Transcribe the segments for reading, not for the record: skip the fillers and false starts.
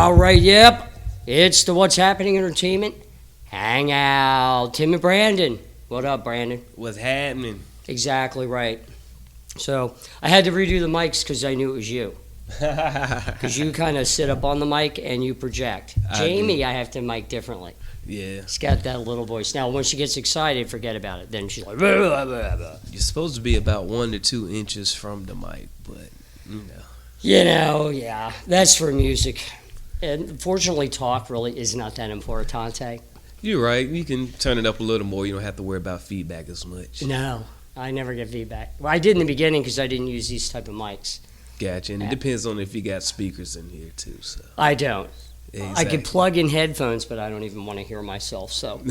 All right, yep. It's the What's Happening Entertainment Hangout. Tim and Brandon. What up, Brandon? What's happening? Exactly right. So I had to redo the mics because I knew it was you. Because you kind of sit up on the mic and you project. Jamie, I have to mic differently. Yeah. She's got that little voice. Now, when she gets excited, forget about it. Then she's like, blah, blah, blah, blah. You're supposed to be about 1 to 2 inches from the mic, but, Yeah, that's for music. And fortunately, talk really is not that importante. You're right. You can turn it up a little more. You don't have to worry about feedback as much. No, I never get feedback. Well, I did in the beginning because I didn't use these type of mics. Gotcha. And it depends on if you got speakers in here, too. So I don't. exactly. I could plug in headphones, but I don't even want to hear myself. So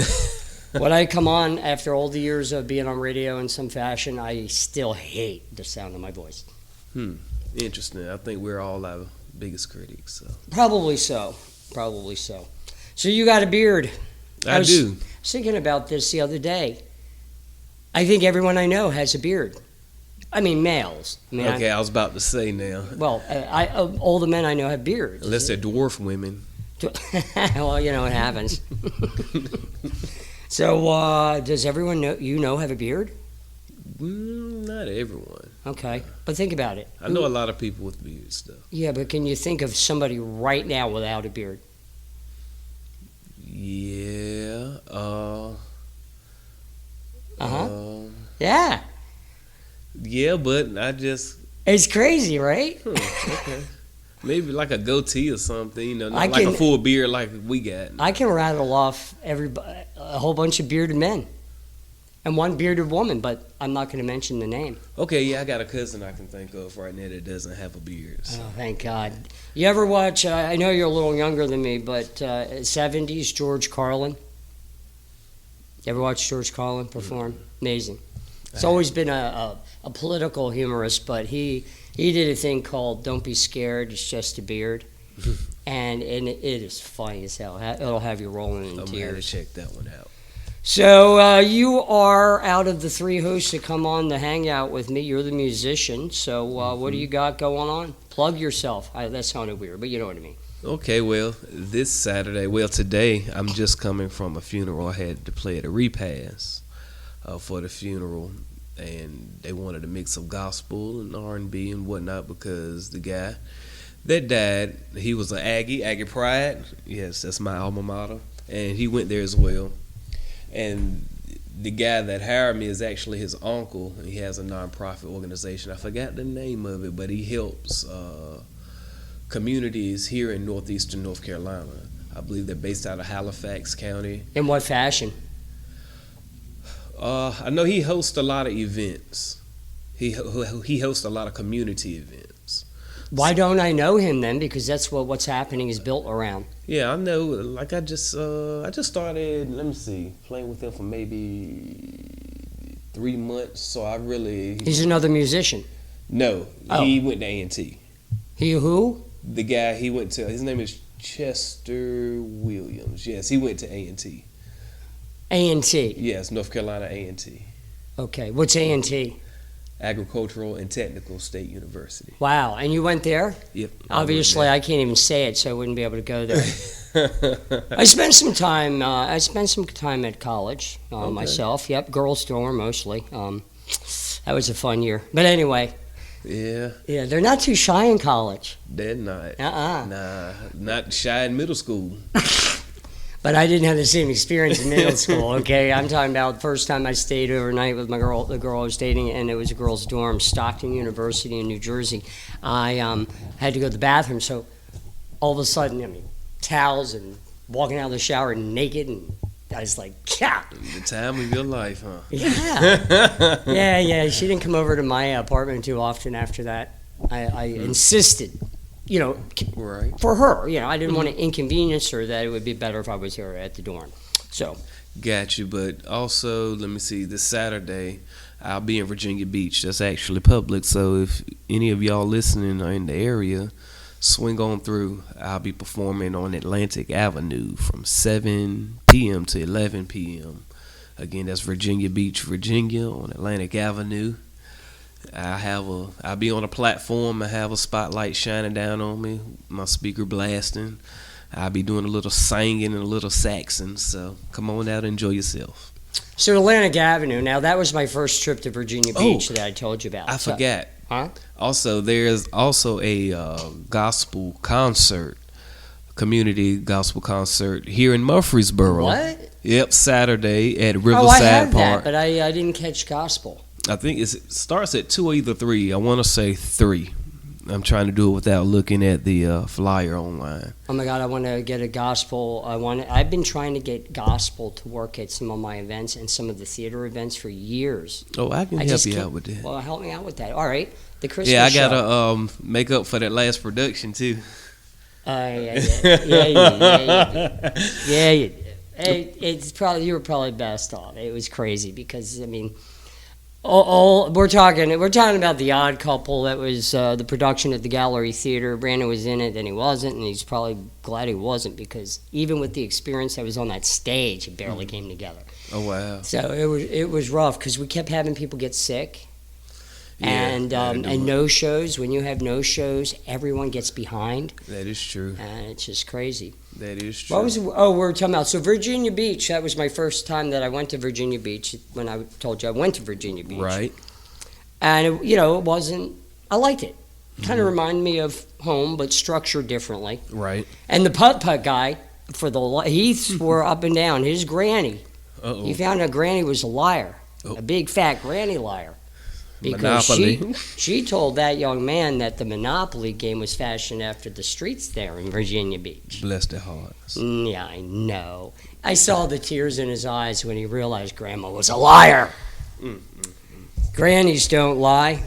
when I come on, after all the years of being on radio in some fashion, I still hate the sound of my voice. Interesting. I think we're all our biggest critics. So. Probably so. So you got a beard. I do. I was thinking about this the other day. I think everyone I know has a beard. I mean, males. I was about to say now. Well, all the men I know have beards. Unless they're dwarf women. Well, you know, it happens. So, does everyone have a beard? Not everyone. Okay, but think about it. I know a lot of people with beards, though. Yeah, but can you think of somebody right now without a beard? Yeah. Yeah. Yeah, but I just... It's crazy, right? Okay. Maybe like a goatee or something, not like a full beard like we got. I can rattle off a whole bunch of bearded men and one bearded woman, but I'm not going to mention the name. Okay, yeah, I got a cousin I can think of right now that doesn't have a beard. So. Oh, thank God. You ever watch, I know you're a little younger than me, but 70s George Carlin? You ever watch George Carlin perform? Amazing. It's always been a political humorist, but he did a thing called Don't Be Scared, It's Just a Beard. and it is funny as hell. It'll have you rolling in tears. I'm going to check that one out. So you are, out of the three hosts that come on the Hangout with me, you're the musician. So what do you got going on? Plug yourself. That sounded weird, but you know what I mean. Okay, well, today I'm just coming from a funeral. I had to play at a repast for the funeral, and they wanted to mix some gospel and R&B and whatnot because the guy that died, he was an Aggie Pride. Yes, that's my alma mater, and he went there as well. And the guy that hired me is actually his uncle, and he has a nonprofit organization. I forgot the name of it, but he helps communities here in northeastern North Carolina. I believe they're based out of Halifax County. In what fashion? I know he hosts a lot of events. He hosts a lot of community events. Why don't I know him then? Because that's what What's Happening is built around. Yeah, I know. Like I just started. Let me see, playing with him for maybe 3 months. So I really. He's another musician. No, he went to A&T. He who? The guy he went to. His name is Chester Williams. Yes, he went to A&T. A&T. Yes, North Carolina A&T. Okay, what's A&T? Agricultural and Technical State University. Wow, and you went there? Yep. Obviously, I can't even say it, so I wouldn't be able to go there. I spent some time. At college myself. Yep, girls' dorm mostly. That was a fun year. But anyway. Yeah. Yeah, they're not too shy in college. They're not. Nah, not shy in middle school. But I didn't have the same experience in middle school, okay? I'm talking about the first time I stayed overnight with the girl I was dating, and it was a girls' dorm, Stockton University in New Jersey. I had to go to the bathroom, so all of a sudden, towels and walking out of the shower naked, and I was like, yeah. The time of your life, huh? Yeah. yeah. She didn't come over to my apartment too often after that. I insisted. Right. For her, I didn't want to inconvenience her, that it would be better if I was here at the dorm. So. Got you, but also, let me see, this Saturday, I'll be in Virginia Beach. That's actually public, so if any of y'all listening are in the area, swing on through. I'll be performing on Atlantic Avenue from 7 p.m. to 11 p.m. Again, that's Virginia Beach, Virginia, on Atlantic Avenue. I'll be on a platform. I have a spotlight shining down on me, my speaker blasting. I'll be doing a little singing and a little saxing. So come on out and enjoy yourself. So Atlantic Avenue. Now that was my first trip to Virginia Beach that I told you about. I forgot. Huh? Also, there's also a gospel concert, community gospel concert here in Murfreesboro. What? Yep, Saturday at Riverside Oh, I had Park. that, but I didn't catch gospel. I think it starts at 2 or either 3. I want to say 3. I'm trying to do it without looking at the flyer online. Oh my God, I want to get a gospel. I've been trying to get gospel to work at some of my events and some of the theater events for years. Oh, I can help you out with that. Well, help me out with that. All right, the Christmas Yeah, I show. gotta make up for that last production too. Yeah, you do. Hey, you were probably best off. It was crazy because I mean, we're talking about The Odd Couple. That was the production at the Gallery Theater. Brandon was in it, then he wasn't, and he's probably glad he wasn't because even with the experience that was on that stage, it barely came together. Oh wow! So it was rough because we kept having people get sick. Yeah, and no shows. When you have no shows, everyone gets behind. That is true. And it's just crazy. That is true. We were talking about Virginia Beach. That was my first time that I went to Virginia Beach. When I told you I went to Virginia Beach, Right. And it wasn't. I liked it. Kind of reminded me of home, but structured differently. Right. And the putt guy he swore up and down. His granny. Uh-oh. He found out granny was a liar, a big fat granny liar. Because she told that young man that the Monopoly game was fashioned after the streets there in Virginia Beach. Bless their hearts. Yeah, I know. I saw the tears in his eyes when he realized Grandma was a liar. Grannies don't lie.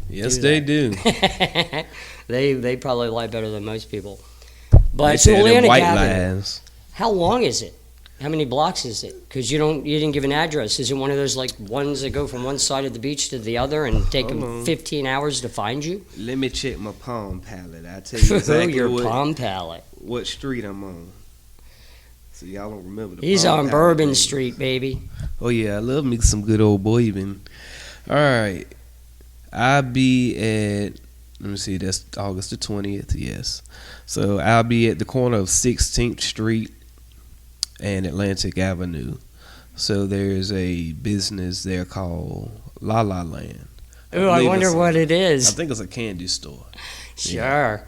Yes, they do. They probably lie better than most people. But They so say them Atlantic white Avenue, lies. how long is it? How many blocks is it? Because you didn't give an address. Is it one of those like ones that go from one side of the beach to the other and take them 15 hours to find you? Let me check my Palm Palette. I'll tell you exactly Your Palm Palette. what street I'm on. So y'all don't remember the He's Palm on Palette Bourbon thing. Street, baby. Oh yeah, I love me some good old bourbon. All right, I'll be at. Let me see. That's August the 20th. Yes. So I'll be at the corner of 16th Street and Atlantic Avenue. So there's a business there called La La Land. Ooh, I wonder what it I is. think it's a candy store. Sure.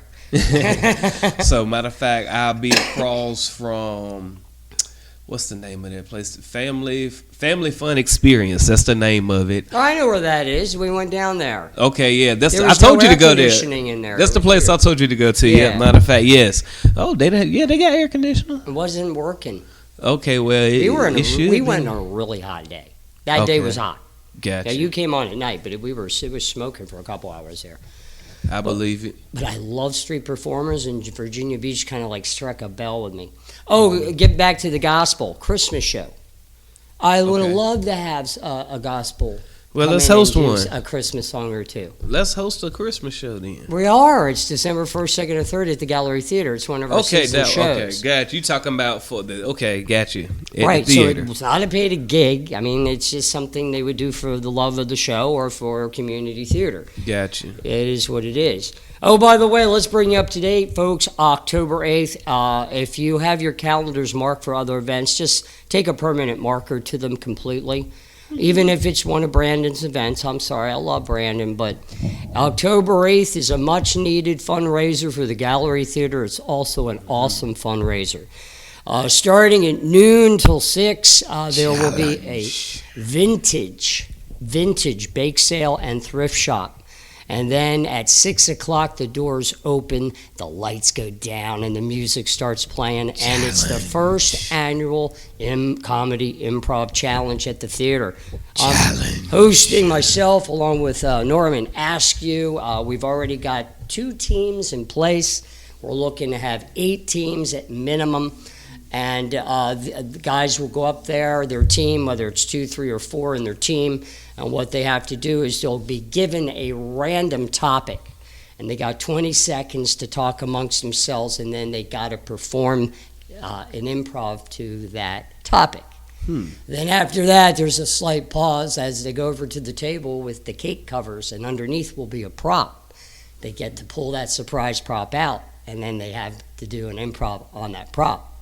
So matter of fact, I'll be across from what's the name of that place? Family Fun Experience. That's the name of it. I know where that is. We went down there. Okay, yeah, There I was told no you to air go there. conditioning in there. That's It the was place weird. I told you to go to. Yeah, Yeah. matter of fact, yes. Oh, they got air conditioner. It wasn't working. Okay, well, We it went on a really hot day. That day Okay. was hot. Gotcha. Now you came on at night, but it was smoking for a couple hours there. I believe it. But I love street performers, and Virginia Beach kind of like struck a bell with me. Oh, get back to the gospel Christmas show. I would have Okay. loved to have a gospel. Well, come let's in and host do one. A Christmas song or two. Let's host a Christmas show then. We are. It's December 1st, 2nd, and 3rd at the Gallery Theater. It's one of our season shows. got you. Talking about got you. At Right, the so theater. it's not a paid gig. I mean, it's just something they would do for the love of the show or for community theater. Got you. It is what it is. Oh, by the way, let's bring you up to date, folks. October 8th. If you have your calendars marked for other events, just take a permanent marker to them completely. Even if it's one of Brandon's events. I'm sorry, I love Brandon, but October 8th is a much-needed fundraiser for the Gallery Theater. It's also an awesome fundraiser. Starting at noon till 6, there will be a vintage bake sale and thrift shop. And then at 6 o'clock, the doors open, the lights go down, and the music starts playing. And it's the first annual comedy improv challenge at the theater. Hosting myself along with Norman Askew. We've already got 2 teams in place. We're looking to have 8 teams at minimum. And the guys will go up there, their team, whether it's 2, 3, or 4 in their team, and what they have to do is they'll be given a random topic, and they got 20 seconds to talk amongst themselves, and then they got to perform an improv to that topic. Then after that, there's a slight pause as they go over to the table with the cake covers, and underneath will be a prop. They get to pull that surprise prop out, and then they have to do an improv on that prop.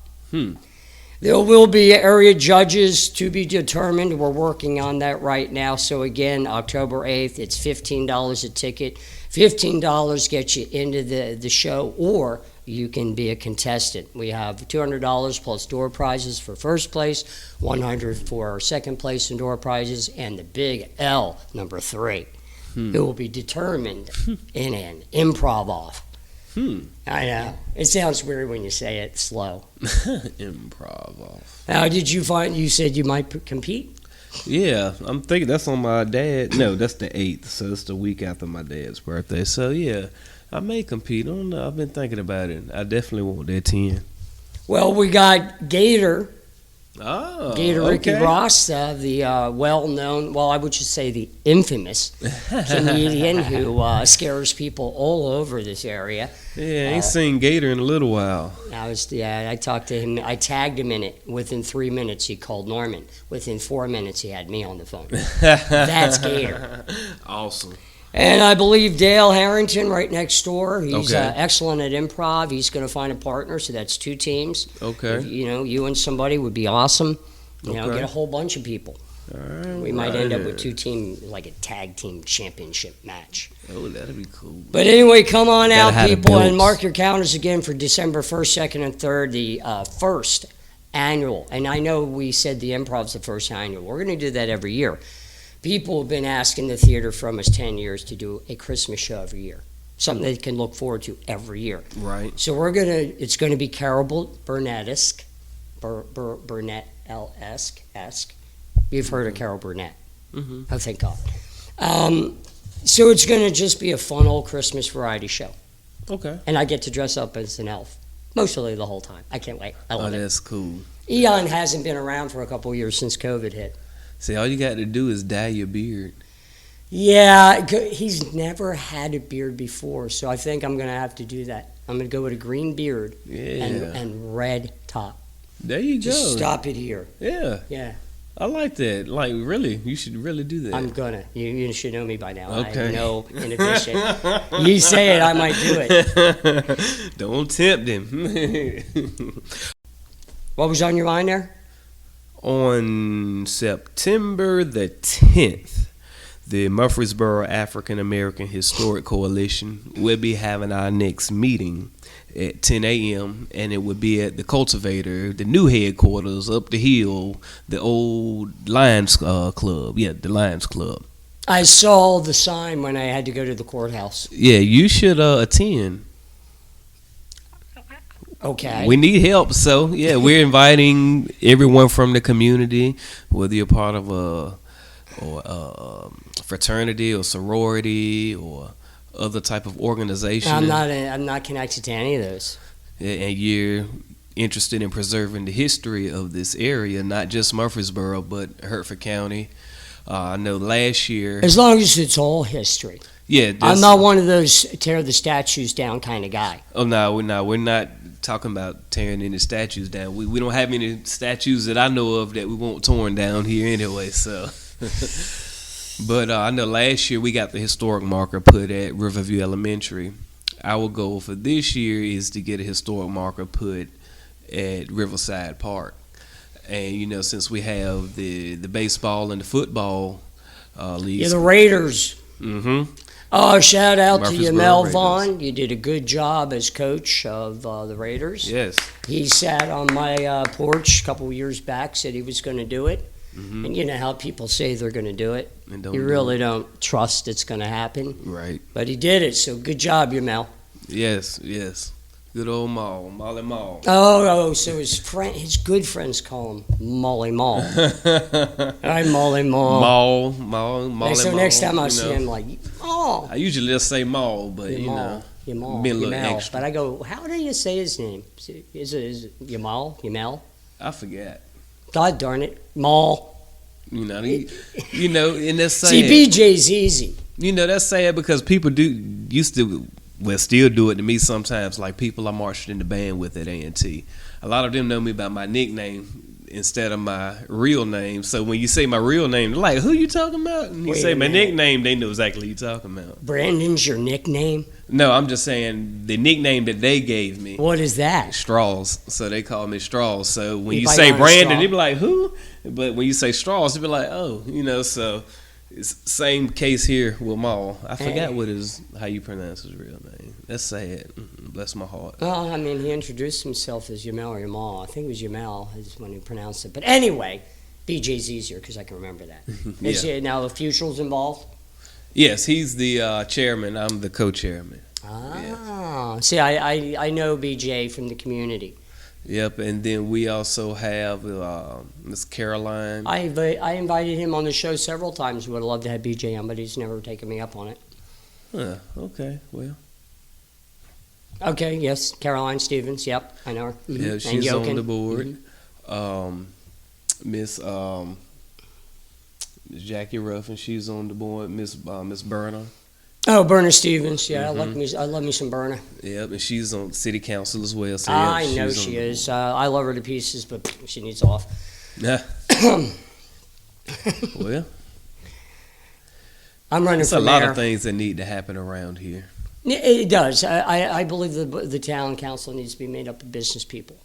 There will be area judges to be determined. We're working on that right now. So again, October 8th, it's $15 a ticket. $15 gets you into the show, or you can be a contestant. We have $200 plus door prizes for first place, $100 for second place and door prizes, and the big L, number 3. It will be determined in an improv off. I know. It sounds weird when you say it slow. Improv off. Now, did you find, you said you might compete? Yeah, I'm thinking that's on my dad. No, that's the 8th, so it's the week after my dad's birthday. So, yeah, I may compete. I don't know. I've been thinking about it. I definitely want that 10. Well, we got Gator. Gator Ricky okay. Ross, the well-known, well, I would just say the infamous comedian who scares people all over this area. Yeah, I ain't seen Gator in a little while. I talked to him. I tagged him in it. Within 3 minutes, he called Norman. Within 4 minutes, he had me on the phone. That's Gator. Awesome. And I believe Dale Harrington right next door. He's Okay. excellent at improv. He's going to find a partner, so that's 2 teams. Okay. If, you and somebody would be awesome. Get Okay. a whole bunch of people. All right. We might end up with 2 team, like a tag team championship match. Oh, that'd be cool. But anyway, come on Gotta out, have the people, and belts. mark your calendars again for December 1st, 2nd, and 3rd, the first annual. And I know we said the improv's the first annual. We're going to do that every year. People have been asking the theater from us 10 years to do a Christmas show every year, something they can look forward to every year. Right. So it's going to be Carol Burnett-esque, Burnett-esque. You've heard of Carol Burnett. Mm-hmm. Oh, thank God. So it's going to just be a fun old Christmas variety show. Okay. And I get to dress up as an elf, mostly the whole time. I can't wait. I love it. That's cool. Eon hasn't been around for a couple of years since COVID hit. See, all you got to do is dye your beard. Yeah, he's never had a beard before, so I think I'm going to have to do that. I'm going to go with a green beard and red top. There you Just go. stop it here. Yeah. Yeah, I like that. Like, really, you should really do that. I'm going to. You should know me by now. Okay. I know inhibition. You say it, I might do it. Don't tempt him. What was on your mind there? On September the 10th, the Murfreesboro African American Historic Coalition will be having our next meeting at 10 a.m. and it will be at the Cultivator, the new headquarters up the hill, the old Lions Club. Yeah, the Lions Club. I saw the sign when I had to go to the courthouse. Yeah, you should attend. Okay. We need help, so yeah, we're inviting everyone from the community, whether you're part of a fraternity or sorority or other type of organization. I'm not connected to any of those. And you're interested in preserving the history of this area, not just Murfreesboro, but Hertford County. I know last year. As long as it's all history. Yeah, I'm not one of those tear the statues down kind of guy. Oh no, we're not talking about tearing any statues down. We don't have any statues that I know of that we want torn down here anyway. So, but I know last year we got the historic marker put at Riverview Elementary. Our goal for this year is to get a historic marker put at Riverside Park. And since we have the baseball and the football leagues, Yeah, the Raiders. Mm-hmm. Oh, shout out to Murfreesboro Yamel Raiders. Vaughn. You did a good job as coach of the Raiders. Yes. He sat on my porch a couple of years back, said he was going to do it. Mm-hmm. And you know how people say they're going to do it. And don't You do really don't trust it's going to happen. Right. But he did it, so good job, Yamel. Yes. Good old Molly Mall. Oh, so his good friends call him Molly Mall. Hi, Molly Mall. Molly So Mall, next time I see him, like, oh, I usually just say Mall, but Yamal, being a little extra. But I go, how do you say his name? Is it Yamal? I forget. God darn it, Mall. And that's sad. See, BJ's easy. That's sad because people used to, still do it to me sometimes. Like people I marched in the band with at A&T. A lot of them know me by my nickname. instead of my real name. So when you say my real name, they're like, who you talking about? And you Wait say a my minute. nickname, they know exactly who you talking about. Brandon's your nickname? No, I'm just saying the nickname that they gave me. What is that? Straws. So they call me Straws. So when You you bite say on a Brandon, straw? they be like, who? But when you say Straws, they be like, oh, so it's same case here with Maul. I forgot how you pronounce his real name. That's sad. Bless my heart. Well, I mean, he introduced himself as Yamal or Yamal. I think it was Yamal is when he pronounced it. But anyway, BJ's easier because I can remember that. Is Yeah. he, now the Futural's involved? Yes, he's the chairman. I'm the co-chairman. Ah, see, I know BJ from the community. Yep, and then we also have Miss Caroline. I invited him on the show several times. Would have loved to have BJ on, but he's never taken me up on it. Huh, okay, well. Okay, yes, Caroline Stevens. Yep, I know her. Mhm. Yeah, And she's on Jochen. the board. Mhm. Miss Jackie Ruffin, she's on the board. Miss Berna. Oh, Berna Stevens. Yeah, Mm-hmm. I love me some Berna. Yep, and she's on city council as well. So I yep, know she's she on the is. I love her to pieces, but she needs off. board. Well, I'm running there's for a lot mayor. of things that need to happen around here. It does. I believe the town council needs to be made up of business people.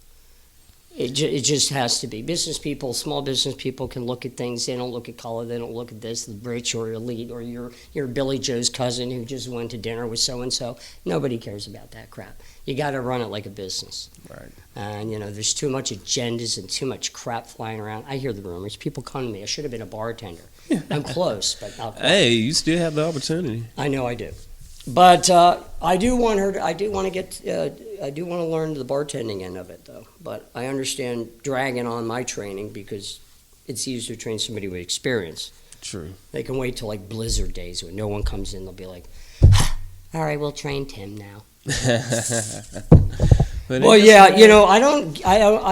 It just has to be. Business people, small business people can look at things. They don't look at color. They don't look at this, the rich or elite, or your Billy Joe's cousin who just went to dinner with so-and-so. Nobody cares about that crap. You got to run it like a business. Right. And, there's too much agendas and too much crap flying around. I hear the rumors. People come to me. I should have been a bartender. I'm close, but not quite. Hey, you still have the opportunity. I know I do. But I do want her. I do want to learn the bartending end of it, though. But I understand dragging on my training because it's easier to train somebody with experience. True. They can wait till like blizzard days when no one comes in. They'll be like, "All right, we'll train Tim now." Well, yeah, I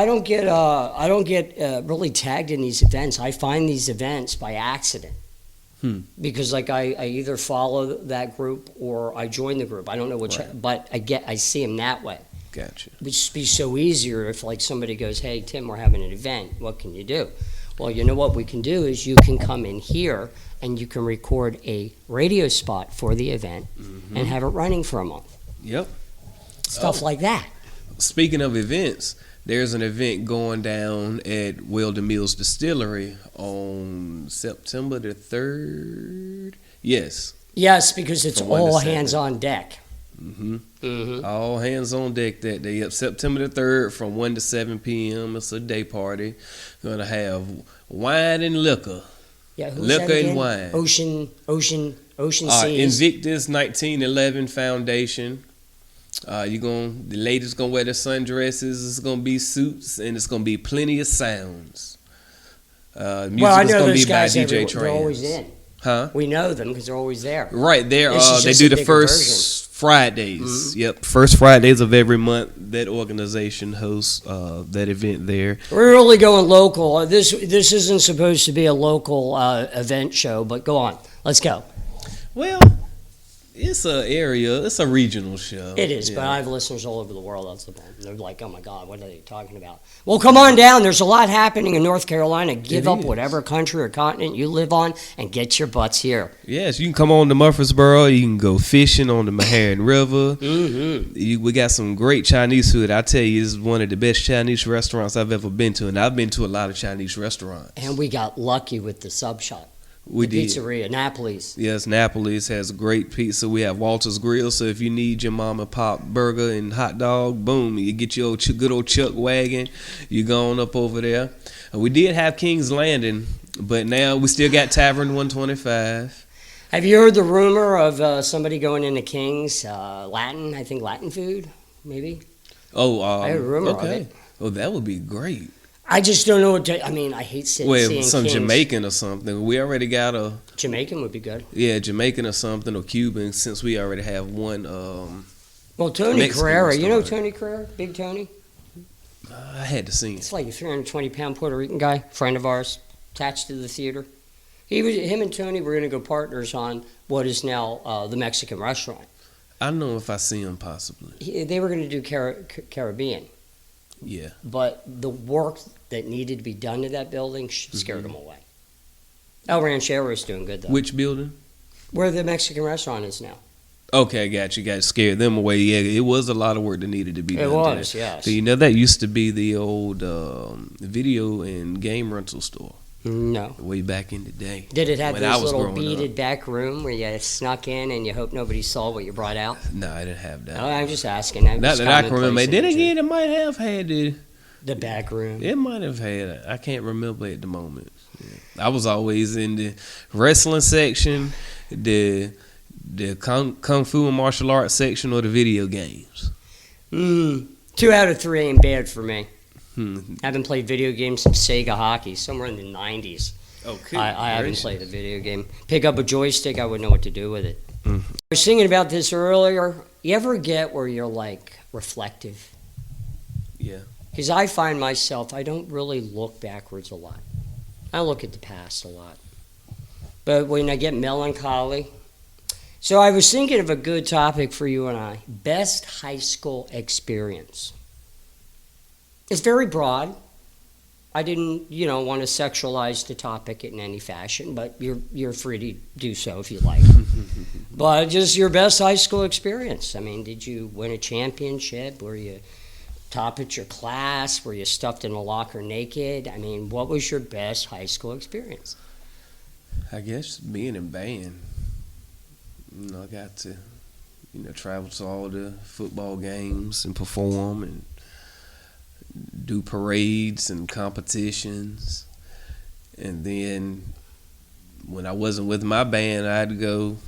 don't get really tagged in these events. I find these events by accident. Because I either follow that group or I join the group. I don't know which, Right. but I see them that way. Gotcha. It'd just be so easier if like somebody goes, "Hey Tim, we're having an event. What can you do?" Well, you know what we can do is you can come in here and you can record a radio spot for the event and have it running for a month. Yep. Stuff like that. Speaking of events, there's an event going down at Weldon Mills Distillery on September the 3rd. Yes. Yes, because it's From 1 to all 7. hands on deck. All hands on deck that day. Yep, September the 3rd from 1 to 7 p.m. It's a day party. Going to have wine and liquor. Yeah, who's Liquor that and again? wine. Ocean Seas. Invictus 1911 Foundation. The ladies gonna wear their sundresses. It's gonna be suits, and it's gonna be plenty of sounds. Music Well, I is know gonna those be by guys. DJ They're always Trans. in. Huh? We know them because they're always there. Right there. This is They just do a the bigger first Fridays. Yep, first Fridays of every month. That organization hosts that event there. We're really going local. This isn't supposed to be a local event show, but go on. Let's go. Well, it's a regional show. It is, Yeah. but I have listeners all over the world. That's the point. They're like, "Oh my God, what are they talking about?" Well, come on down. There's a lot happening in North Carolina. Give It up is. whatever country or continent you live on and get your butts here. Yes, you can come on to Murfreesboro. You can go fishing on the Meharry River. Mm-hmm. We got some great Chinese food. I tell you, it's one of the best Chinese restaurants I've ever been to, and I've been to a lot of Chinese restaurants. And we got lucky with the sub shop. We the did. Pizzeria, Napoli's. Yes, Napoli's has great pizza. We have Walter's Grill, so if you need your mom and pop burger and hot dog, boom, you get your good old Chuck wagon. You go on up over there. We did have King's Landing, but now we still got Tavern 125. Have you heard the rumor of somebody going into King's Latin? I think Latin food, maybe. Oh, I heard a rumor of okay. it. Oh, that would be great. I just don't know what to. I mean, I hate seeing Some King's. Jamaican or something. We already got Jamaican would be good. Jamaican or something, or Cuban, since we already have one. Well, Tony Mexican Carrera, you know restaurant. Tony Carrera, Big Tony. I had to see it. It's like a 320-pound Puerto Rican guy, friend of ours, attached to the theater. Him and Tony were going to go partners on what is now the Mexican restaurant. I know if I see him, possibly. They were going to do Caribbean, Yeah. but the work that needed to be done to that building scared them away. El Ranchero is doing good, though. Which building? Where the Mexican restaurant is now. Okay, got you. Got scared them away. Yeah, it was a lot of work that needed to be done. It was, to yes. So, you know, that used to be the old video and game rental store. No. Way back in the day. Did it have when I this was little growing beaded up. back room where you snuck in and you hope nobody saw what you brought out? No, I didn't have that. Oh, I'm just asking. Not that I can remember. Then again, it might have had the back room. It might have had. I can't remember at the moment. Yeah. I was always in the wrestling section, the kung fu and martial arts section, or the video games. 2 out of 3 ain't bad for me. I I haven't played video games since Sega Hockey, somewhere in the 90s. Okay. I haven't played a video game. Pick up a joystick, I wouldn't know what to do with it. Mhm. I was thinking about this earlier. You ever get where you're like reflective? Yeah. Because I find myself, I don't really look backwards a lot. I look at the past a lot. But when I get melancholy, so I was thinking of a good topic for you and I. Best high school experience. It's very broad. I didn't, want to sexualize the topic in any fashion, but you're free to do so if you like. But just your best high school experience. I mean, did you win a championship? Were you top at your class? Were you stuffed in a locker naked? I mean, what was your best high school experience? I guess being in band. I got to, travel to all the football games and perform and do parades and competitions. And then when I wasn't with my band, I had to go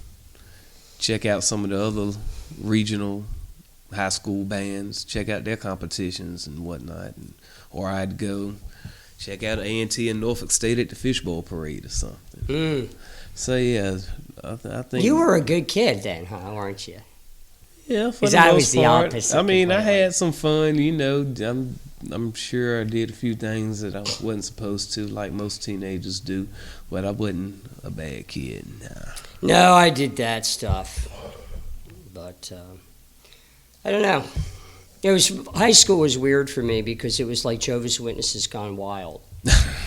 check out some of the other regional high school bands, check out their competitions and whatnot. Or I'd go check out A&T in Norfolk State at the Fishbowl Parade or something. So, yeah, I think... You were a good kid then, huh, weren't you? Yeah, for Because the I most was the part. opposite. I mean, I completely. had some fun, I'm sure I did a few things that I wasn't supposed to, like most teenagers do, but I wasn't a bad kid. Nah. No, I did that stuff. But, I don't know. High school was weird for me because it was like Jehovah's Witnesses gone wild.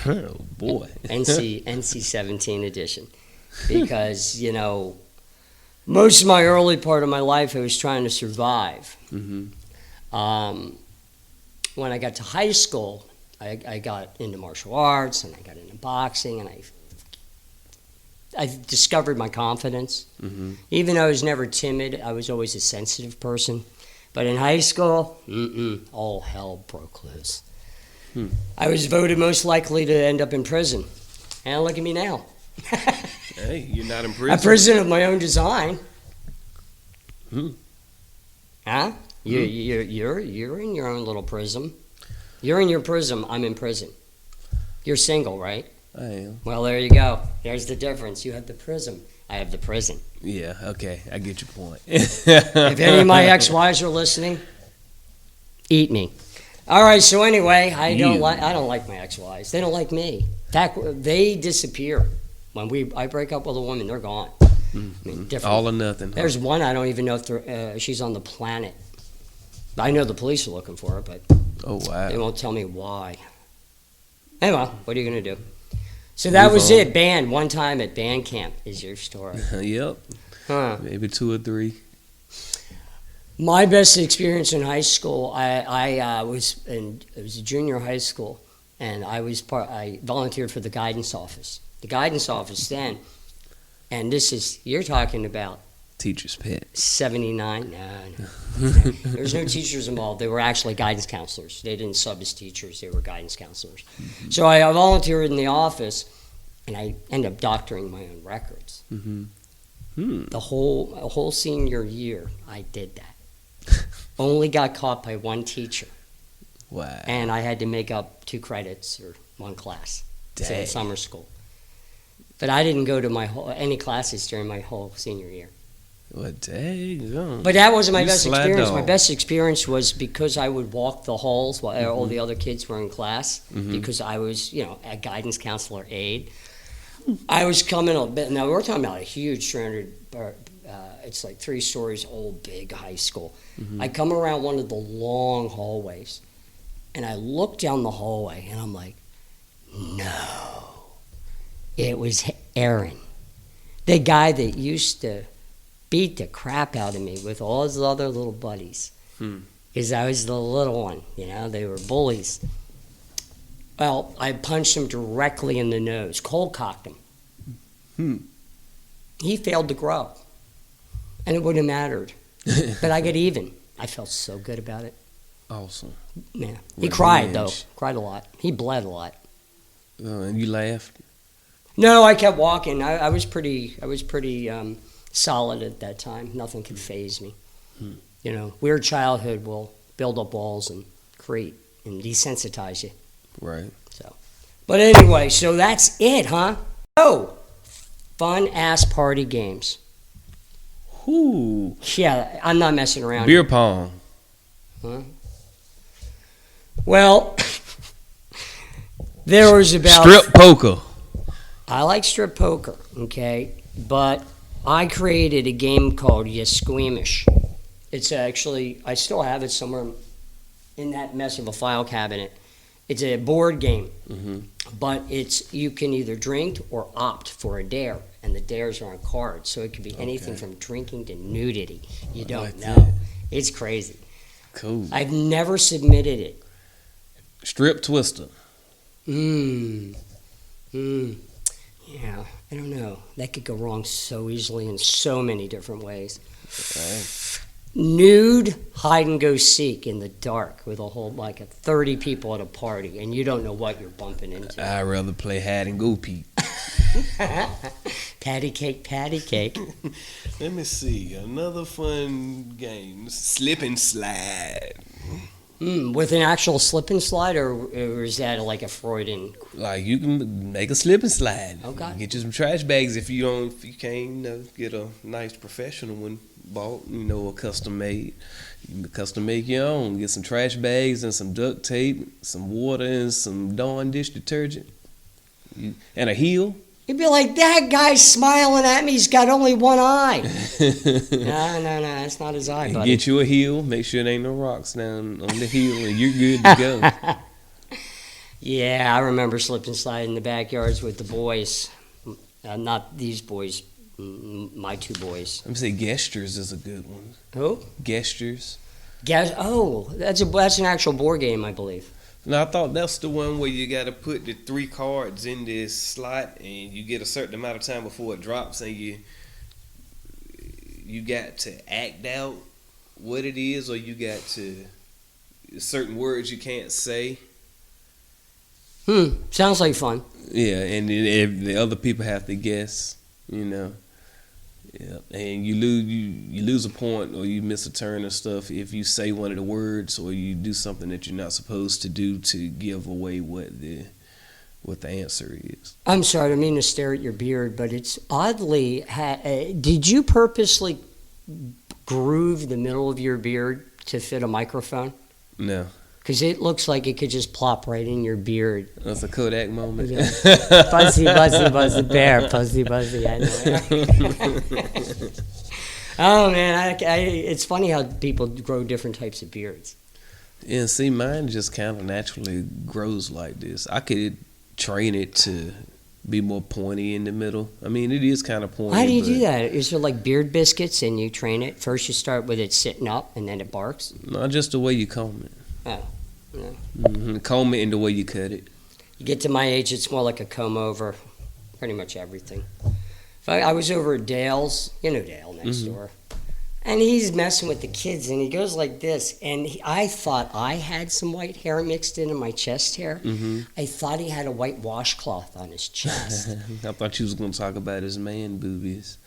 Oh, boy. NC 17 edition. Because, most of my early part of my life I was trying to survive. Mm-hmm. When I got to high school, I got into martial arts and I got into boxing and I discovered my confidence. Mm-hmm. Even though I was never timid, I was always a sensitive person. But in high school, all hell broke loose. I was voted most likely to end up in prison. And look at me now. Hey, you're not in prison. A prison of my own design. Huh? You're in your own little prison. You're in your prison. I'm in prison. You're single, right? I am. Well, there you go. There's the difference. You have the prison. I have the prison. Yeah, okay. I get your point. If any of my ex-wives are listening, eat me. All right. So anyway, I don't like my ex-wives. They don't like me. In fact, they disappear when I break up with a woman. They're gone. I mean, different. All or nothing. Huh? There's one I don't even know if she's on the planet. I know the police are looking for her, but Oh, wow. they won't tell me why. Anyway, what are you going to do? So that Move was on. it. Band. One time at band camp is your story. Yep. Huh. Maybe 2 or 3. My best experience in high school, I was a junior high school, and I volunteered for the guidance office. The guidance office then, and you're talking about Teacher's pet. 79? No. There was no teachers involved. They were actually guidance counselors. They didn't sub as teachers. They were guidance counselors. Mm-hmm. So I volunteered in the office, and I ended up doctoring my own records. Mm-hmm. The whole senior year, I did that. Only got caught by one teacher, Wow. and I had to make up 2 credits or 1 class. It's in Dang. summer school. But I didn't go to any classes during my whole senior year. Well, dang. But that wasn't my You best slide experience. dog. My best experience was because I would walk the halls while all the other kids were in class, because I was, a guidance counselor aide. I was coming a bit. Now we're talking about a huge 300. It's like 3 stories old, big high school. I come around one of the long hallways, And I looked down the hallway, and I'm like, no. It was Aaron, the guy that used to beat the crap out of me with all his other little buddies. Because I was the little one, they were bullies. Well, I punched him directly in the nose, cold cocked him. He failed to grow, and it wouldn't have mattered. But I got even. I felt so good about it. Awesome. Yeah. He cried, though. Cried a lot. He bled a lot. And you laughed? No, I kept walking. I was pretty solid at that time. Nothing could faze me. Weird childhood will build up walls and create and desensitize you. Right. But anyway, so that's it, huh? Oh, fun-ass party games. Ooh. Yeah, I'm not messing around. Beer pong. Huh? Well, there was about... Strip poker. I like strip poker, okay? But I created a game called You Squeamish. It's actually... I still have it somewhere in that mess of a file cabinet. It's a board game, but you can either drink or opt for a dare, and the dares are on cards, so it could be anything from drinking to nudity. You don't know. It's crazy. Cool. I've never submitted it. Strip twister. Yeah, I don't know. That could go wrong so easily in so many different ways. Right. Nude hide and go seek in the dark with a whole 30 people at a party, and you don't know what you're bumping into. I'd rather play hide and go peek. Patty cake. Let me see. Another fun game. Slip and slide. With an actual slip and slide, or is that like a Freudian? Like you can make a slip and slide. Okay. Get you some trash bags if you can't get a nice professional one bought. A custom made. You can custom make your own. Get some trash bags and some duct tape, some water and some Dawn dish detergent, and a heel. You'd be like, that guy's smiling at me. He's got only one eye. No, that's not his eye, buddy. Get you a heel. Make sure there ain't no rocks down on the heel, and you're good to go. Yeah, I remember slip and slide in the backyards with the boys. Not these boys, my two boys. I'm say gestures is a good one. Who? Gestures. That's an actual board game, I believe. No, I thought that's the one where you got to put the 3 cards in this slot, and you get a certain amount of time before it drops, and you got to act out what it is, or you got to certain words you can't say. Sounds like fun. Yeah, and then the other people have to guess. Yeah, and you lose a point or you miss a turn or stuff if you say one of the words or you do something that you're not supposed to do to give away what the answer is. I'm sorry, I don't mean to stare at your beard, but it's oddly. Did you purposely groove the middle of your beard to fit a microphone? No. Because it looks like it could just plop right in your beard. That's a Kodak moment. Yeah. Fuzzy bear. Fuzzy. I know. Oh, man. It's funny how people grow different types of beards. Yeah, see, mine just kind of naturally grows like this. I could train it to be more pointy in the middle. I mean, it is kind of pointy. How do you do that? Is there like beard biscuits and you train it? First you start with it sitting up and then it barks? No, just the way you comb it. Oh. Yeah. Comb it in the way you cut it. You get to my age, it's more like a comb over pretty much everything. I was over at Dale's, Dale next door, and he's messing with the kids, and he goes like this, and I thought I had some white hair mixed into my chest hair. I thought he had a white washcloth on his chest. I thought you was going to talk about his man boobies.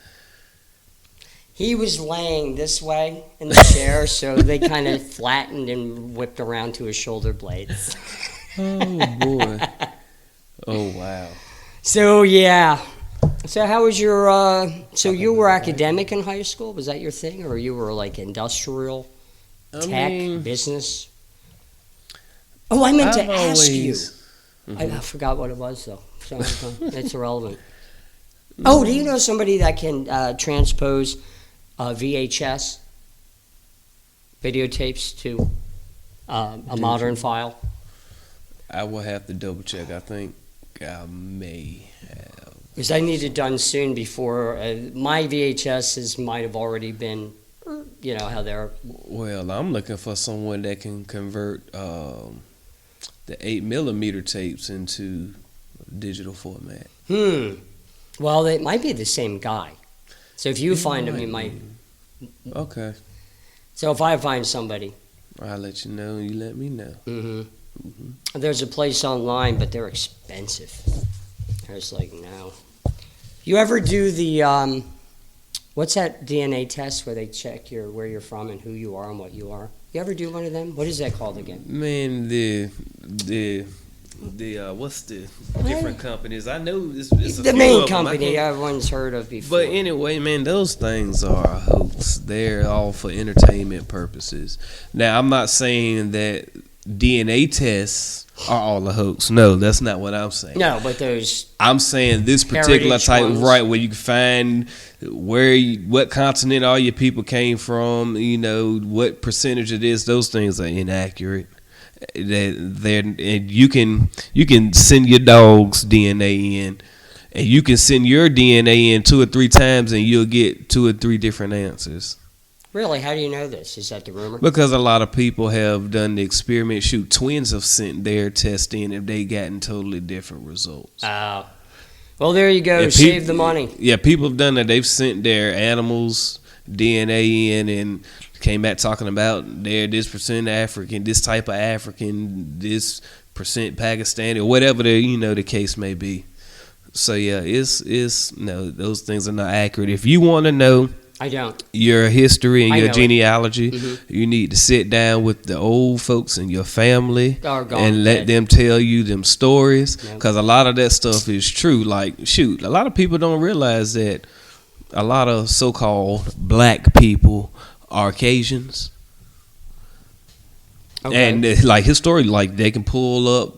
He was laying this way in the chair, so they kind of flattened and whipped around to his shoulder blades. Oh, boy. Oh, wow. So, yeah. So how was your, so you were academic in high school? Was that your thing? Or you were like industrial, tech, business? Oh, I meant to ask you. I forgot what it was, though. So it's irrelevant. Oh, do you know somebody that can transpose VHS videotapes to a modern file? I will have to double check. I think I may have. Because I need it done soon before my VHSs might have already been, you know, how they're. Well, I'm looking for someone that can convert the 8mm tapes into digital format. Well, it might be the same guy. So if you find him, you might. Okay. So if I find somebody. I'll let you know, and you let me know. There's a place online, but they're expensive. I was like, no. You ever do the, what's that DNA test where they check where you're from and who you are and what you are? You ever do one of them? What is that called again? Man, the what's the different companies? I know it's a The few main of them. company everyone's heard of before. But anyway, man, those things are a hoax. They're all for entertainment purposes. Now, I'm not saying that DNA tests are all a hoax. No, that's not what I'm saying. No, but those. I'm saying this particular Heritage type, ones. right, where you can find what continent all your people came from, you know, what percentage it is, those things are inaccurate. And you can send your dog's DNA in, and you can send your DNA in 2 or 3 times, and you'll get 2 or 3 different answers. Really? How do you know this? Is that the rumor? Because a lot of people have done the experiment. Shoot, twins have sent their test in if they gotten totally different results. Well, there you go. Save the money. Yeah, people have done that. They've sent their animals' DNA in and came back talking about they're this percent African, this type of African, this percent Pakistani, or whatever the case may be. So yeah, it's no, those things are not accurate. If you want to know I don't. your history and I your know it. genealogy, you need to sit down with the old folks in your family Are gone and let dead. them tell you them stories, Yep. because a lot of that stuff is true. Like, shoot, a lot of people don't realize that a lot of so-called black people are Caucasians. Okay. And like historically, like they can pull up,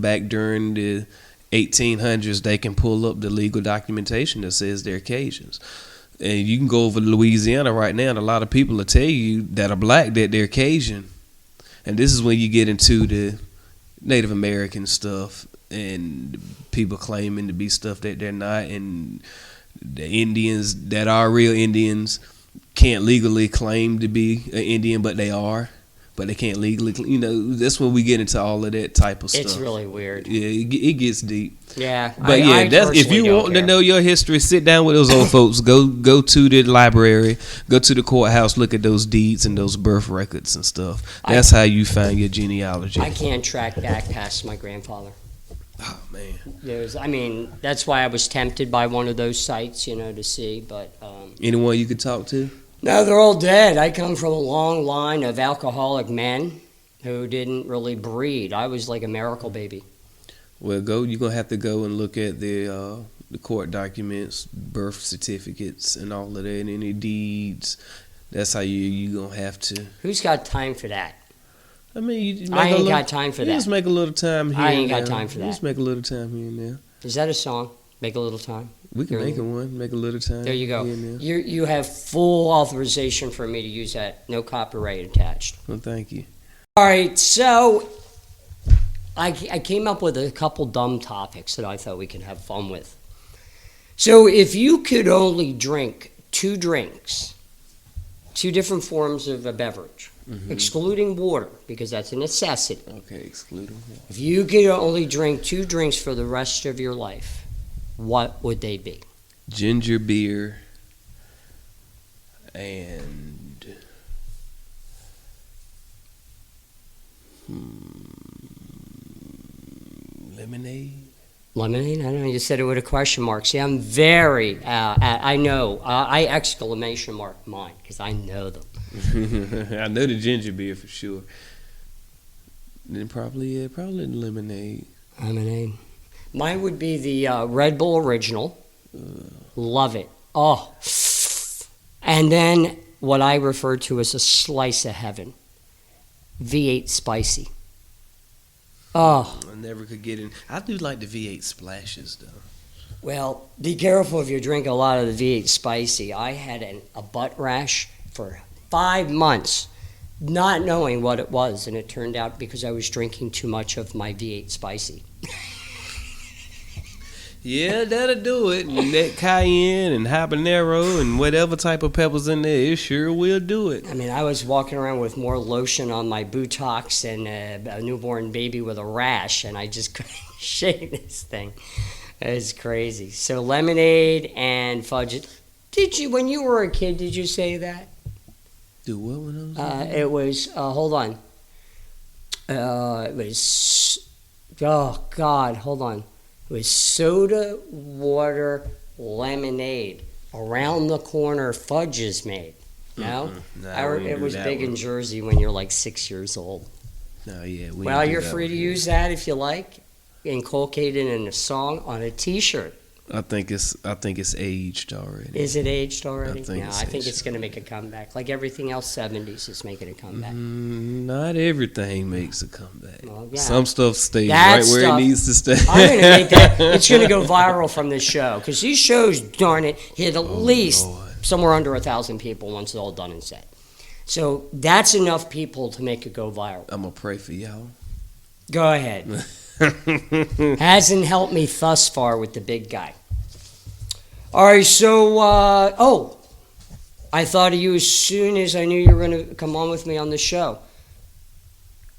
back during the 1800s, they can pull up the legal documentation that says they're Cajuns. And you can go over to Louisiana right now, and a lot of people will tell you that are black that they're Cajun. And this is when you get into the Native American stuff and people claiming to be stuff that they're not, and the Indians that are real Indians can't legally claim to be an Indian, but they are. But they can't legally, that's when we get into all of that type of stuff. It's really weird. Yeah, it gets deep. Yeah. But that's if you want to know your history, sit down with those old folks. Go to the library, go to the courthouse, look at those deeds and those birth records and stuff. That's how you find your genealogy. I can't track back past my grandfather. Oh man. That's why I was tempted by one of those sites, to see. But Anyone you could talk to? no, they're all dead. I come from a long line of alcoholic men who didn't really breed. I was like a miracle baby. Well, you're gonna have to go and look at the court documents, birth certificates, and all of that, and any deeds. That's how you gonna have to. Who's got time for that? I mean, I ain't got time for that. Just make a little time here. I ain't and got there. time for that. Just make a little time here and there. Is that a song? Make a little time. We can make it one. Make a little time. There you go. Here and there. You have full authorization for me to use that. No copyright attached. Well, thank you. All right, so I came up with a couple dumb topics that I thought we could have fun with. So if you could only drink 2 drinks, 2 different forms of a beverage, excluding water, because that's a necessity. Okay, excluding water. If you could only drink 2 drinks for the rest of your life, what would they be? Ginger beer and lemonade. Lemonade? I don't know. You said it with a question mark. See, I'm very, I know. I exclamation mark mine because I know them. I know the ginger beer for sure. Then probably lemonade. Lemonade. Mine would be the Red Bull Original. Love it. Oh. And then what I refer to as a slice of heaven. V8 Spicy. Oh. I never could get in. I do like the V8 splashes though. Well, be careful if you drink a lot of the V8 Spicy. I had a butt rash for 5 months not knowing what it was, and it turned out because I was drinking too much of my V8 spicy. Yeah, that'll do it. And that cayenne and habanero and whatever type of peppers in there, it sure will do it. I mean, I was walking around with more lotion on my buttocks than a newborn baby with a rash, and I just couldn't shake this thing. It's crazy. So lemonade and fudge. Did you, when you were a kid, did you say that? Do what when I was It was, hold on. It was, oh God, hold on. It was soda, water, lemonade. Around the corner, fudge is made. No? No, It was big in Jersey when you're like 6 years old. No, yeah. Well, you're free to use that if you like. Inculcate it in a song on a T-shirt. I think it's aged already. Is it aged already? I think No, it's I think aged. it's going to make a comeback. Like everything else, 70s is making a comeback. Not everything makes a comeback. Well, yeah. Some stuff stays That right where stuff- it needs to stay. I'm going to make that. It's going to go viral from this show because these shows, darn it, hit at least Lord. somewhere under 1,000 people once it's all done and said. So that's enough people to make it go viral. I'm gonna pray for y'all. Go ahead. Hasn't helped me thus far with the big guy. All right, so, I thought of you as soon as I knew you were going to come on with me on the show.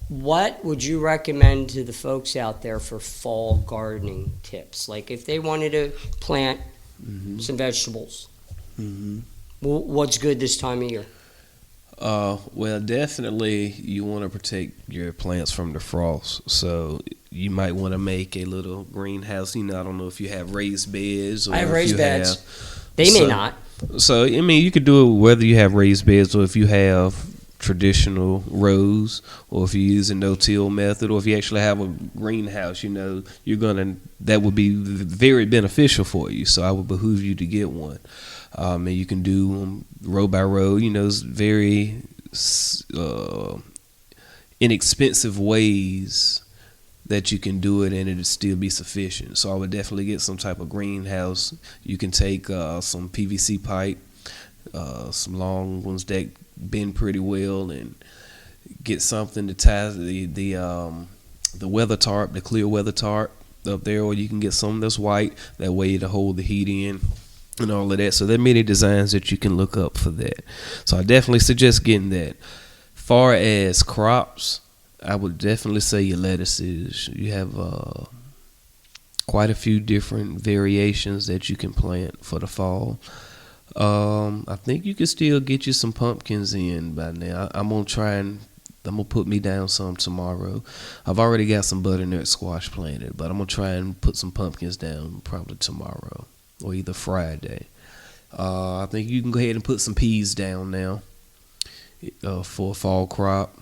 What would you recommend to the folks out there for fall gardening tips? Like if they wanted to plant some vegetables, what's good this time of year? Well, definitely you want to protect your plants from the frost. So you might want to make a little greenhouse. I don't know if you have raised beds. Or I have if raised you beds. have- They may so- not. So, I mean, you could do it whether you have raised beds or if you have traditional rows or if you're using no-till method or if you actually have a greenhouse, that would be very beneficial for you. So I would behoove you to get one. And you can do them row by row. It's very inexpensive ways that you can do it and it'll still be sufficient. So I would definitely get some type of greenhouse. You can take some PVC pipe, some long ones that bend pretty well, and get something to tie the weather tarp, the clear weather tarp up there, or you can get some that's white. That way to hold the heat in and all of that. So there are many designs that you can look up for that. So I definitely suggest getting that. Far as crops, I would definitely say your lettuces. You have quite a few different variations that you can plant for the fall. I think you can still get you some pumpkins in by now. I'm gonna put me down some tomorrow. I've already got some butternut squash planted, but I'm gonna try and put some pumpkins down probably tomorrow or either Friday. I think you can go ahead and put some peas down now for a fall crop.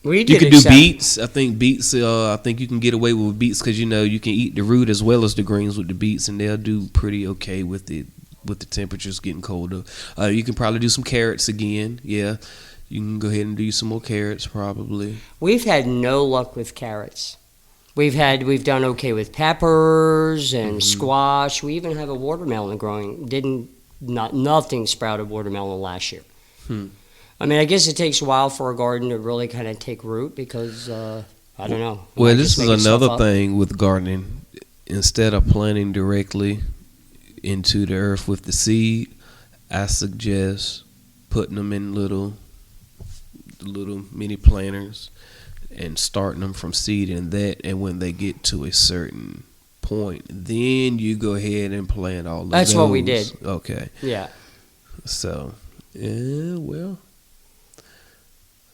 We You can do beets. I think beets. I think you can get away with beets because you can eat the root as well as the greens with the beets, and they'll do pretty okay with it. With the temperatures getting colder, you can probably do some carrots again. Yeah, you can go ahead and do some more carrots probably. We've had no luck with carrots. We've done okay with peppers and squash. We even have a watermelon growing. Nothing sprouted watermelon last year. I mean, I guess it takes a while for a garden to really kind of take root because I don't know. Well, this is another thing with gardening. Instead of planting directly into the earth with the seed, I suggest putting them in little mini planters and starting them from seed and that. And when they get to a certain point, then you go ahead and plant all of those. That's what we did. Okay. Yeah. So, yeah, well,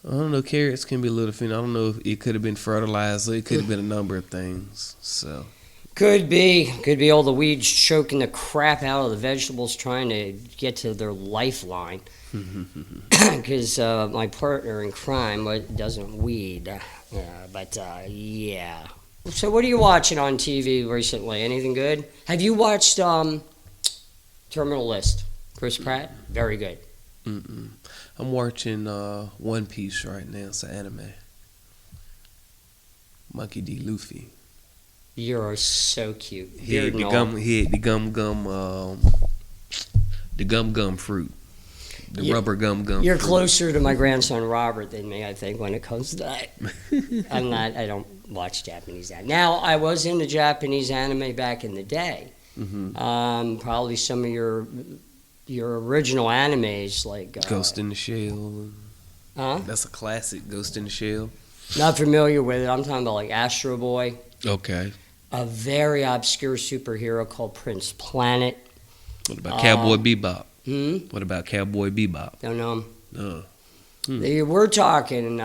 I don't know. Carrots can be a little thin. I don't know if it could have been fertilizer. It could have been a number of things. So. Could be all the weeds choking the crap out of the vegetables trying to get to their lifeline. Because my partner in crime doesn't weed. Yeah. So what are you watching on TV recently? Anything good? Have you watched Terminal List? Chris Pratt? Very good. I'm watching One Piece right now. It's an anime. Monkey D. Luffy. You're so cute. He ate the gum fruit. The rubber gum. You're fruit. closer to my grandson Robert than me, I think, when it comes to that. I don't watch Japanese anime. Now, I was into Japanese anime back in the day. Probably some of your original animes, like Ghost in the Shell. Huh? That's a classic, Ghost in the Shell. Not familiar with it. I'm talking about like Astro Boy. Okay. A very obscure superhero called Prince Planet. What about Cowboy Bebop? What about Cowboy Bebop? Don't know him. No. We're talking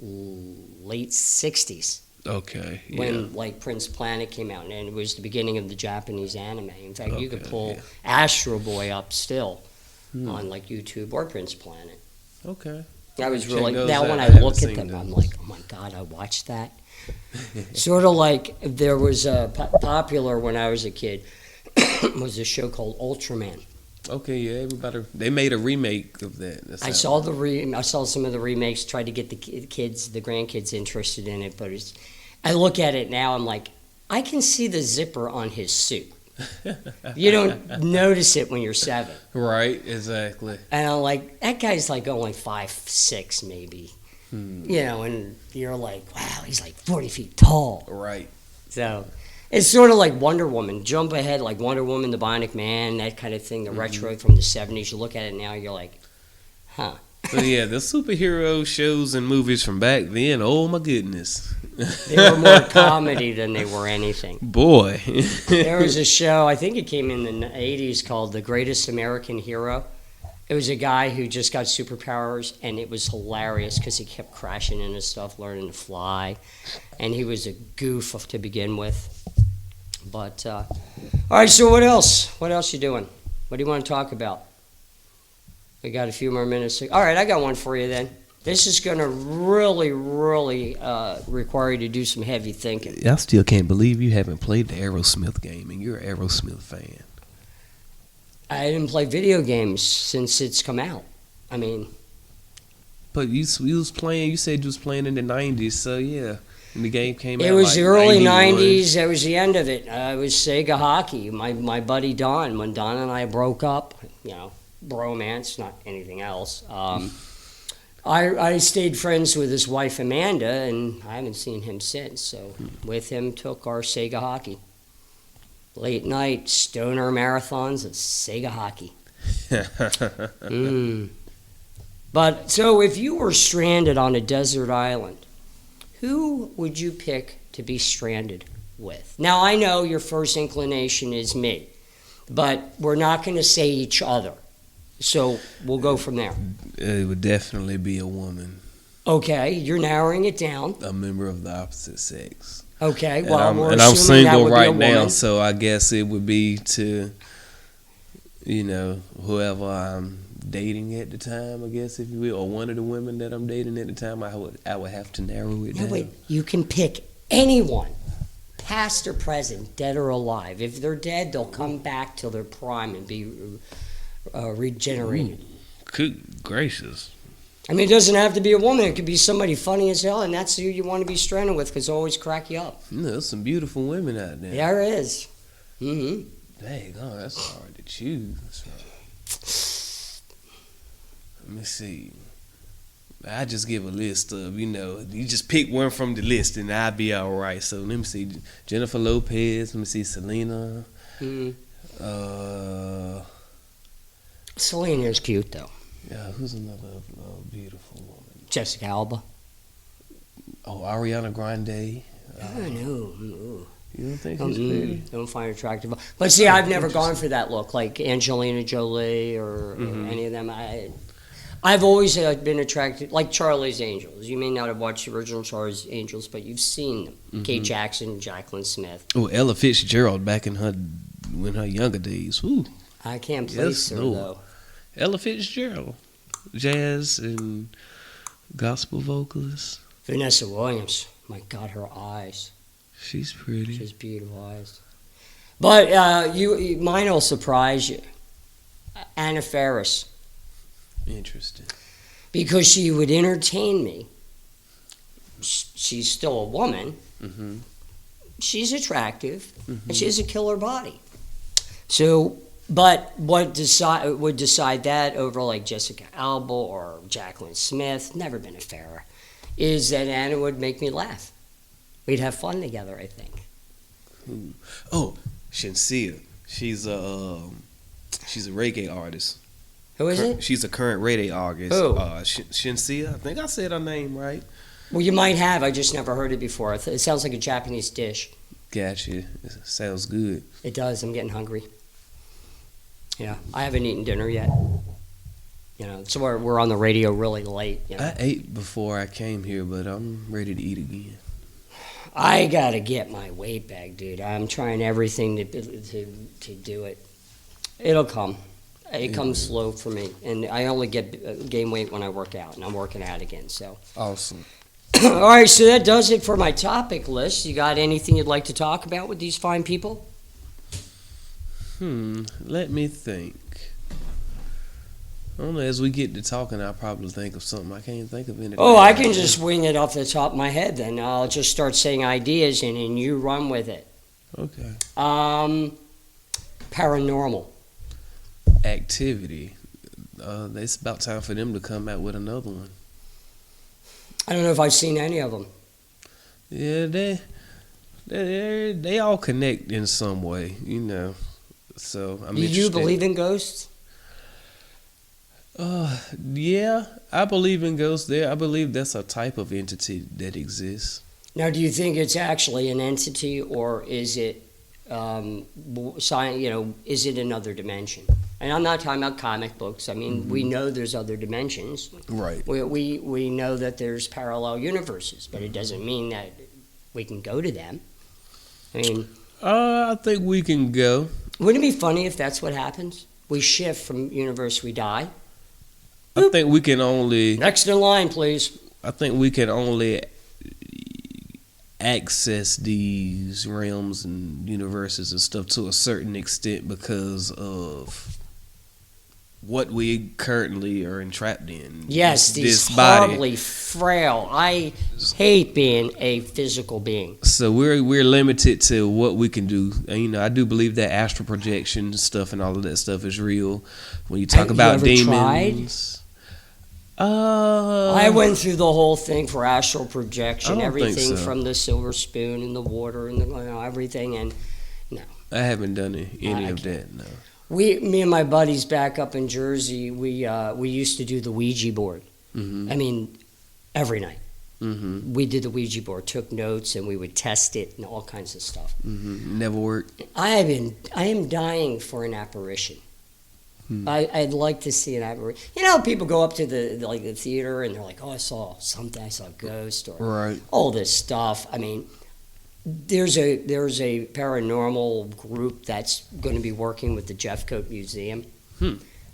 late 60s. Okay. Yeah. When like Prince Planet came out, and it was the beginning of the Japanese anime. In fact, you could Okay, pull yeah. Astro Boy up still on like YouTube or Prince Planet. Okay. I was Check really those now out. when I I haven't look at seen them, those. I'm like, oh my god, I watched that. Sort of like there was a popular when I was a kid was a show called Ultraman. Okay, yeah, everybody. They made a remake of that. I saw some of the remakes, tried to get the grandkids interested in it, but I look at it now, I'm like, I can see the zipper on his suit. You don't notice it when you're 7. Right, exactly. And I'm like, that guy's like only 5'6" maybe. You know, and you're like, wow, he's like 40 feet tall. Right. So it's sort of like Wonder Woman. Jump ahead, like Wonder Woman, the Bionic Man, that kind of thing, the retro from the 70s. You look at it now, you're like, huh. But yeah, the superhero shows and movies from back then, oh my goodness. They were more comedy than they were anything. Boy. There was a show, I think it came in the 80s, called The Greatest American Hero. It was a guy who just got superpowers, and it was hilarious because he kept crashing into stuff, learning to fly, and he was a goof to begin with. But, all right, so what else? What else you doing? What do you want to talk about? We got a few more minutes. All right, I got one for you then. This is going to really, really require you to do some heavy thinking. I still can't believe you haven't played the Aerosmith game, and you're an Aerosmith fan. I didn't play video games since it's come out. I mean, But you was playing. You said you was playing in the '90s, so yeah. And the game came out. it was like the early 91. 90s. That was the end of it. It was Sega Hockey. My buddy Don, when Don and I broke up, you know, bromance, not anything else. I stayed friends with his wife Amanda, and I haven't seen him since. So with him took our Sega Hockey. Late night stoner marathons of Sega Hockey. But so if you were stranded on a desert island, who would you pick to be stranded with? Now, I know your first inclination is me, but we're not going to say each other. So we'll go from there. It would definitely be a woman, Okay, you're narrowing it down. a member of the opposite sex. Okay, And well, I'm, we're and I'm assuming that single would right be a now, woman. so I guess it would be to, you know, whoever I'm dating at the time, I guess, if you will, or one of the women that I'm dating at the time. I would have to narrow it No, down. wait, you can pick anyone, past or present, dead or alive. If they're dead, they'll come back till their prime and be regenerated. Good gracious. I mean, it doesn't have to be a woman. It could be somebody funny as hell, and that's who you want to be stranded with because they always crack you up. You know, there's some beautiful women out there. There is. Mm-hmm. Dang, oh, that's hard to choose. Let me see. I just give a list of, you know, you just pick one from the list and I'll be all right. So let me see. Jennifer Lopez. Let me see. Selena. Selena's cute, though. Yeah, who's another beautiful woman? Jessica Alba. Oh, Ariana Grande. No. You don't think she's pretty? Don't find her attractive. But see, I've never gone for that look, like Angelina Jolie or any of them. I've always been attracted, like Charlie's Angels. You may not have watched the original Charlie's Angels, but you've seen them. Kate Jackson, Jacqueline Smith. Oh, Ella Fitzgerald back in her younger days. Woo. I can't place her, though. Ella Fitzgerald, jazz and gospel vocalist. Vanessa Williams. My God, her eyes. She's pretty. She has beautiful eyes. But mine will surprise you. Anna Faris. Interesting. Because she would entertain me. She's still a woman. She's attractive. And she has a killer body. So But what would decide that over like Jessica Alba or Jacqueline Smith, never been a Farrah, is that Anna would make me laugh. We'd have fun together, I think. Oh, Shinsia. She's a reggae artist. Who is it? She's a current reggae artist. Who? Shinsia. I think I said her name right. Well, you might have. I just never heard it before. It sounds like a Japanese dish. Gotcha. It sounds good. It does. I'm getting hungry. Yeah, I haven't eaten dinner yet. You know, so we're on the radio really late. You know? I ate before I came here, but I'm ready to eat again. I gotta get my weight back, dude. I'm trying everything to do it. It'll come. It comes slow for me, and I only gain weight when I work out, and I'm working out again. So Awesome. all right, so that does it for my topic list. You got anything you'd like to talk about with these fine people? Let me think. I don't know, as we get to talking, I'll probably think of something. I can't think of anything. Oh, I can just wing it off the top of my head then. I'll just start saying ideas and you run with it. Okay. Paranormal. Activity. It's about time for them to come out with another one. I don't know if I've seen any of them. Yeah, they all connect in some way, you know. So I'm Do you believe in ghosts? Yeah, I believe in ghosts. I believe that's a type of entity that exists. Now, do you think it's actually an entity, or is it, is it another dimension? And I'm not talking about comic books. I mean, we know there's other dimensions. Right. We know that there's parallel universes, but it doesn't mean that we can go to them. I mean, I think we can go. Wouldn't it be funny if that's what happens? We shift from universe, we die. I think we can only. Next in line, please. I think we can only access these realms and universes and stuff to a certain extent because of what we currently are entrapped in. Yes, this horribly frail. I hate being a physical being. So we're limited to what we can do. And, you know, I do believe that astral projection stuff and all of that stuff is real. When you talk about demons. I went through the whole thing for astral projection, I don't everything think so. from the silver spoon and the water and everything, and no. I haven't done any of that. No. Me and my buddies back up in Jersey, we used to do the Ouija board. Mm-hmm. I mean, every night. Mm-hmm. We did the Ouija board, took notes, and we would test it and all kinds of stuff. Mm-hmm. Never worked. I am dying for an apparition. I'd like to see an apparition. You know, people go up to the theater and they're like, "Oh, I saw something. I saw a ghost," or Right. all this stuff. I mean, there's a paranormal group that's going to be working with the Jeffcoat Museum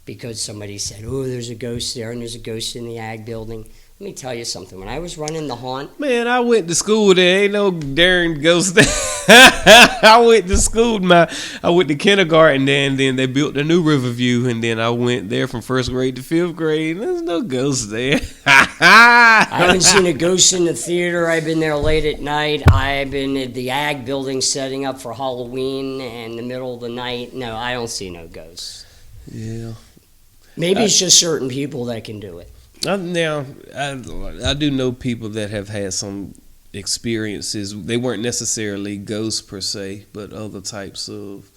because somebody said, "Oh, there's a ghost there, and there's a ghost in the Ag Building." Let me tell you something. When I was running the haunt, Man, I went to school there. Ain't no darn ghost there. I went to school. I went to kindergarten there, and then they built a new Riverview, and then I went there from first grade to fifth grade. There's no ghost there. I haven't seen a ghost in the theater. I've been there late at night. I've been at the Ag Building setting up for Halloween in the middle of the night. No, I don't see no ghosts. Yeah. Maybe it's just certain people that can do it. Now, I do know people that have had some experiences. They weren't necessarily ghosts per se, but other types of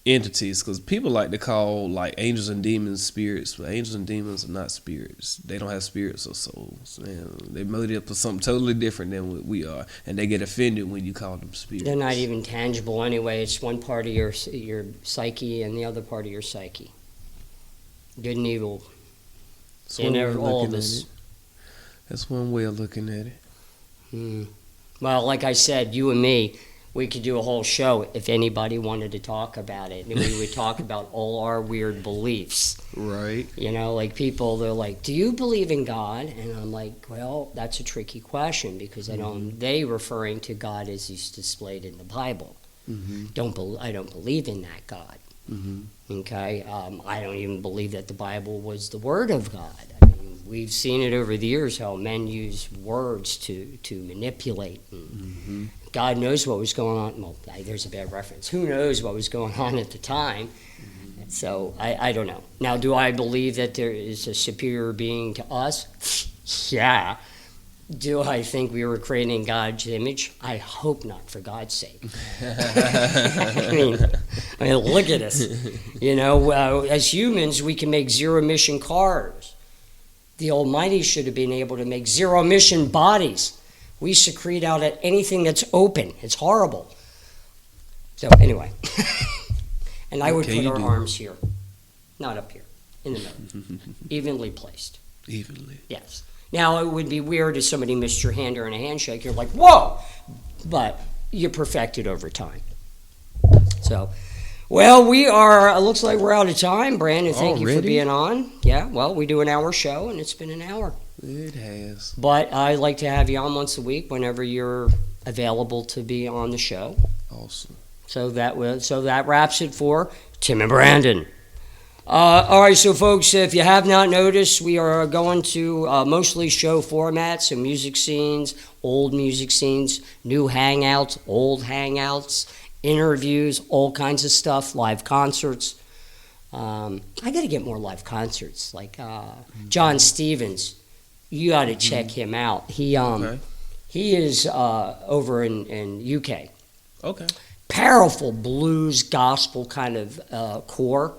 entities. Because people like to call like angels and demons spirits, but angels and demons are not spirits. They don't have spirits or souls. And they're made up for something totally different than what we are, and they get offended when you call them spirits. They're not even tangible anyway. It's one part of your psyche and the other part of your psyche. Good and evil. In all of this. That's one way of looking at it. Well, like I said, you and me, we could do a whole show if anybody wanted to talk about it. And we would talk about all our weird beliefs. Right. You know, like people, they're like, "Do you believe in God?" And I'm like, well, that's a tricky question because they referring to God as he's displayed in the Bible. Mm-hmm. I don't believe in that God. Mm-hmm. Okay, I don't even believe that the Bible was the Word of God. I mean, we've seen it over the years how men use words to manipulate. And God knows what was going on. Well, there's a bad reference. Who knows what was going on at the time? So I don't know. Now, do I believe that there is a superior being to us? Yeah. Do I think we were created in God's image? I hope not, for God's sake. I mean, look at us. You know, as humans, we can make zero-emission cars. The Almighty should have been able to make zero-emission bodies. We secrete out at anything that's open. It's horrible. So anyway, and I would put our arms here, not up here, in the middle, evenly placed. Evenly. Yes. Now, it would be weird if somebody missed your hand during a handshake. You're like, whoa! But you perfect it over time. So, well, it looks like we're out of time. Brandon, thank you for being on. Yeah, well, we do an hour show, and it's been an hour. It has. But I'd like to have you on once a week whenever you're available to be on the show. Awesome. So that wraps it for Tim and Brandon. All right, so folks, if you have not noticed, we are going to mostly show formats, so music scenes, old music scenes, new hangouts, old hangouts, interviews, all kinds of stuff, live concerts. I got to get more live concerts, like John Stevens. You got to check him out. He is over in UK. Okay. Powerful blues gospel kind of core,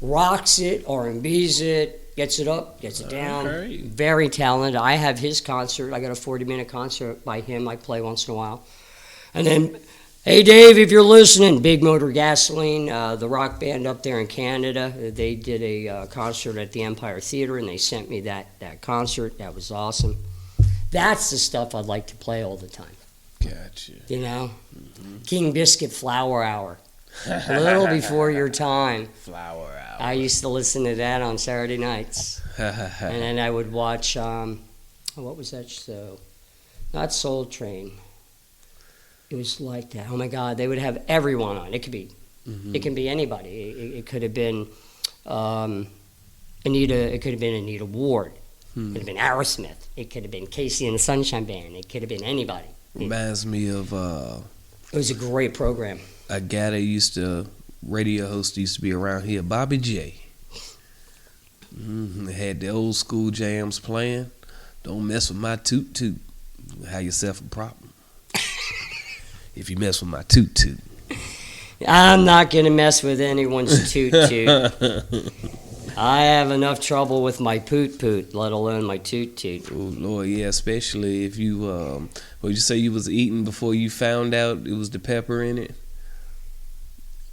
rocks it, R&B's it, gets it up, gets it down. Okay. Very talented. I have his concert. I got a 40-minute concert by him. I play once in a while. And then, hey Dave, if you're listening, Big Motor Gasoline, the rock band up there in Canada, they did a concert at the Empire Theater, and they sent me that concert. That was awesome. That's the stuff I'd like to play all the time. Gotcha. You know? King Biscuit Flower Hour. A little before your time. Flower Hour. I used to listen to that on Saturday nights. And then I would watch, what was that show? Not Soul Train. It was like that. Oh my God, they would have everyone on. It could be, it can be anybody. It could have been Anita. It could have been Anita Ward. It could have been Aerosmith. It could have been Casey and the Sunshine Band. It could have been anybody. Reminds me of it was a great program. a guy that radio host used to be around here, Bobby J. They had the old school jams playing. Don't mess with my toot toot. Have yourself a problem. If you mess with my toot toot. I'm not going to mess with anyone's toot toot. I have enough trouble with my poot poot, let alone my toot toot. Oh Lord, yeah, especially if you what you say you was eating before you found out it was the pepper in it.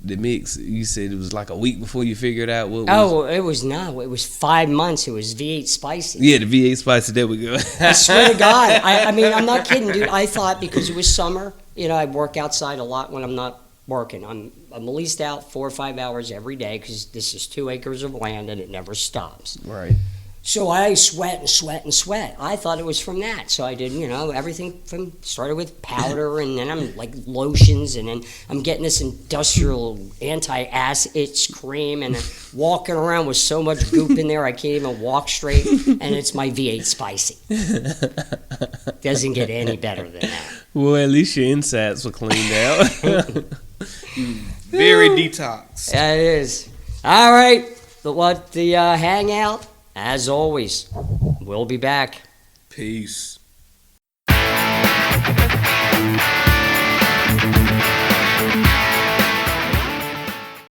The mix, you said it was like a week before you figured out what was. Oh, it was not. It was 5 months. It was V8 spicy. Yeah, the V8 spicy, there we go. I swear to God. I mean, I'm not kidding, dude. I thought because it was summer, I work outside a lot when I'm not working. I'm at least out 4 or 5 hours every day because this is 2 acres of land and it never stops. Right. So I sweat and sweat and sweat. I thought it was from that. So I did, everything started with powder and then I'm like lotions and then I'm getting this industrial anti-acid cream and walking around with so much goop in there I can't even walk straight, and it's my V8 spicy. Doesn't get any better than that. Well, at least your insides were cleaned out. Very detox. Yeah, it is. All right. The hangout, as always, we'll be back. Peace.